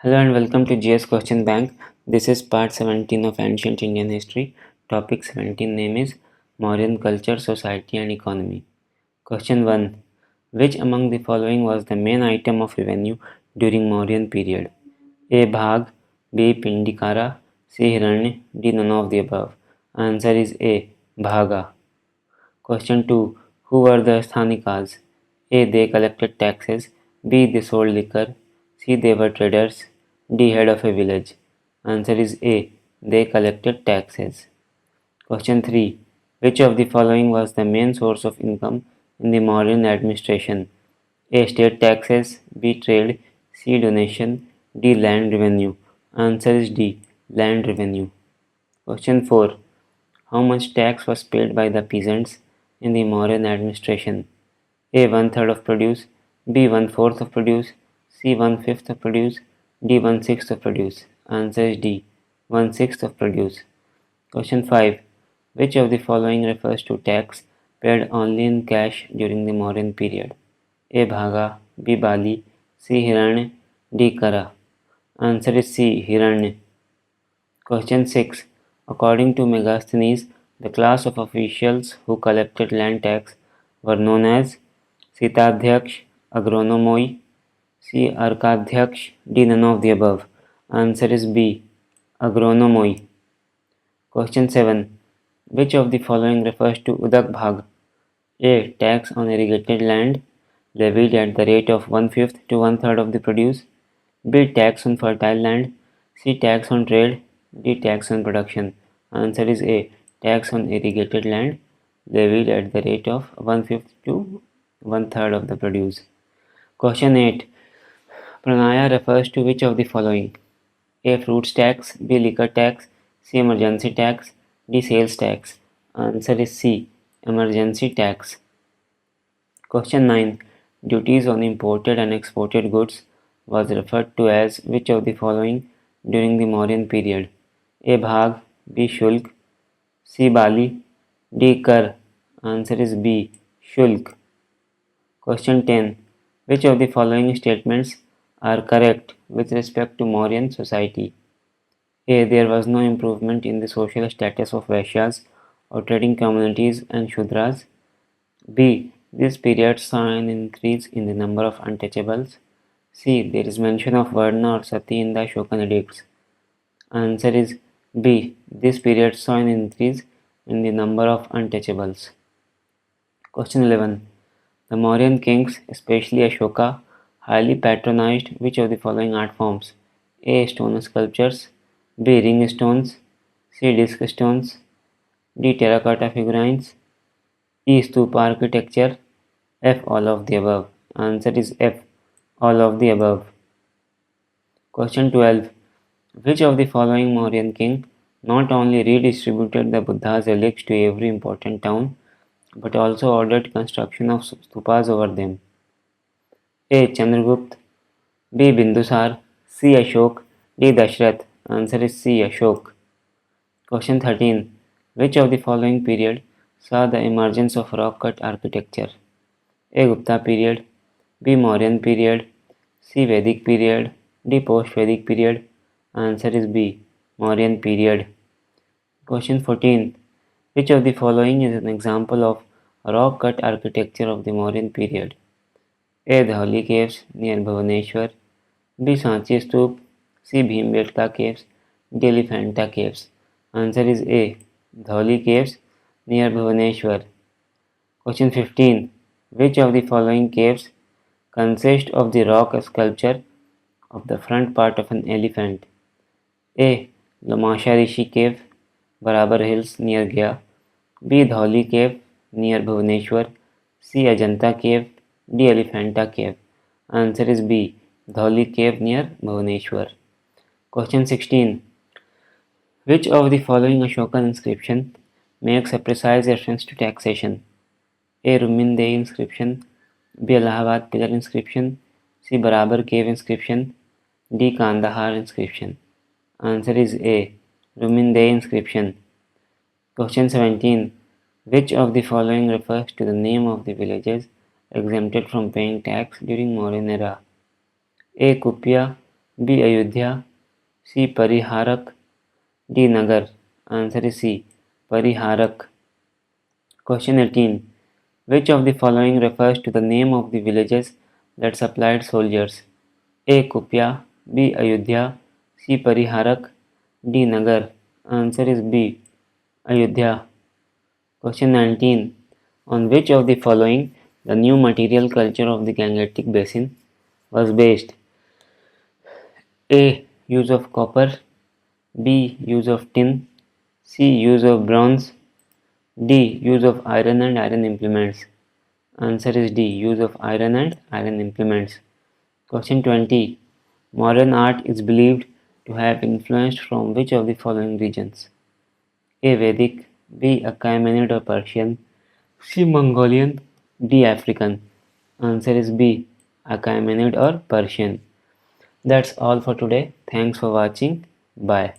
Hello and welcome to GS Question Bank. This is part 17 of Ancient Indian History. Topic 17 name is Mauryan Culture, Society and Economy. Question 1. Which among the following was the main item of revenue during Mauryan period? A. Bhag, B. Pindikara, C. Hiranya, D. None of the above. Answer is A. Bhaga. Question 2. Who were the Sthanikas? A. They collected taxes. B. They sold liquor. C. They were traders. D. Head of a village. Answer is A. They collected taxes. Question 3. Which of the following was the main source of income in the Mauryan administration? A. State taxes. B. Trade. C. Donation. D. Land revenue. Answer is D. Land revenue. Question 4. How much tax was paid by the peasants in the Mauryan administration? A. One third of produce. B. One fourth of produce. C. One fifth of produce. D. One sixth of produce. Answer is D. One sixth of produce. Question 5. Which of the following refers to tax paid only in cash during the Mauryan period? A. Bhaga. B. Bali. C. Hiranya. D. Kara. Answer is C. Hiranya. Question 6. According to Megasthenes, the class of officials who collected land tax were known as Sitadhyaksh, Agronomoi, C. Arkadhyaksh, D. None of the above. Answer is B. Agronomoi. Question 7. Which of the following refers to Udak Bhag? A. Tax on irrigated land levied at the rate of one-fifth to one-third of the produce. B. Tax on fertile land. C. Tax on trade. D. Tax on production. Answer is A. Tax on irrigated land levied at the rate of one-fifth to one-third of the produce. Question 8. Pranaya refers to which of the following? A. Fruits tax. B. Liquor tax. C. Emergency tax. D. Sales tax. Answer is C. Emergency tax. Question 9. Duties on imported and exported goods was referred to as which of the following during the Mauryan period? A. Bhag. B. Shulk. C. Bali. D. Kar. Answer is B. Shulk. Question 10. Which of the following statements are correct with respect to Mauryan society? A. There was no improvement in the social status of Vaishyas or trading communities and Shudras. B. This period saw an increase in the number of untouchables. C. There is mention of Varna or Sati in the Ashokan edicts. Answer is B. This period saw an increase in the number of untouchables. Question 11. The Mauryan kings, especially Ashoka, highly patronized which of the following art forms? A. Stone sculptures. B. Ring stones. C. Disc stones. D. Terracotta figurines. E. Stupa architecture. F. All of the above. Answer is F. All of the above. Question 12. Which of the following Mauryan king not only redistributed the Buddha's relics to every important town but also ordered construction of stupas over them? A. Chandragupta. B. Bindusar. C. Ashok. D. Dashrath. Answer is C. Ashok. Question 13. Which of the following period saw the emergence of rock cut architecture? A. Gupta period. B. Mauryan period. C. Vedic period. D. Post-Vedic period. Answer is B. Mauryan period. Question 14. Which of the following is an example of rock cut architecture of the Mauryan period? A. Dhauli caves near Bhubaneswar. B. Sanchi Stup. C. Bhimbetka caves. D. Elephanta caves. Answer is A. Dhauli caves near Bhubaneswar. Question 15. Which of the following caves consist of the rock sculpture of the front part of an elephant? A. Lamasha Rishi Cave, Barabar Hills near Gaya. B. Dhauli Cave near Bhubaneswar. C. Ajanta Cave. D. Elephanta Cave. Answer is B. Dhauli Cave near Bhubaneswar. Question 16. Which of the following Ashokan inscription makes a precise reference to taxation? A. Rumindei inscription. B. Allahabad pillar inscription. C. Barabar cave inscription. D. Kandahar inscription. Answer is A. Rumindei inscription. Question 17. Which of the following refers to the name of the villages exempted from paying tax during Mauryan era? A. Kupya. B. Ayodhya, C. Pariharak, D. Nagar. Answer is C. Pariharak. Question 18. Which of the following refers to the name of the villages that supplied soldiers? A. Kupya, B. Ayodhya, C. Pariharak, D. Nagar. Answer is B. Ayodhya. Question 19. On which of the following the new material culture of the Gangetic Basin was based? A. Use of copper, B. Use of tin, C. Use of bronze, D. Use of iron and iron implements. Answer is D. Use of iron and iron implements. Question 20. Modern art is believed to have influenced from which of the following regions? A. Vedic, B. Achaemenid or Persian, C. Mongolian, D. African. Answer is B. Achaemenid or Persian. That's all for today. Thanks for watching. Bye.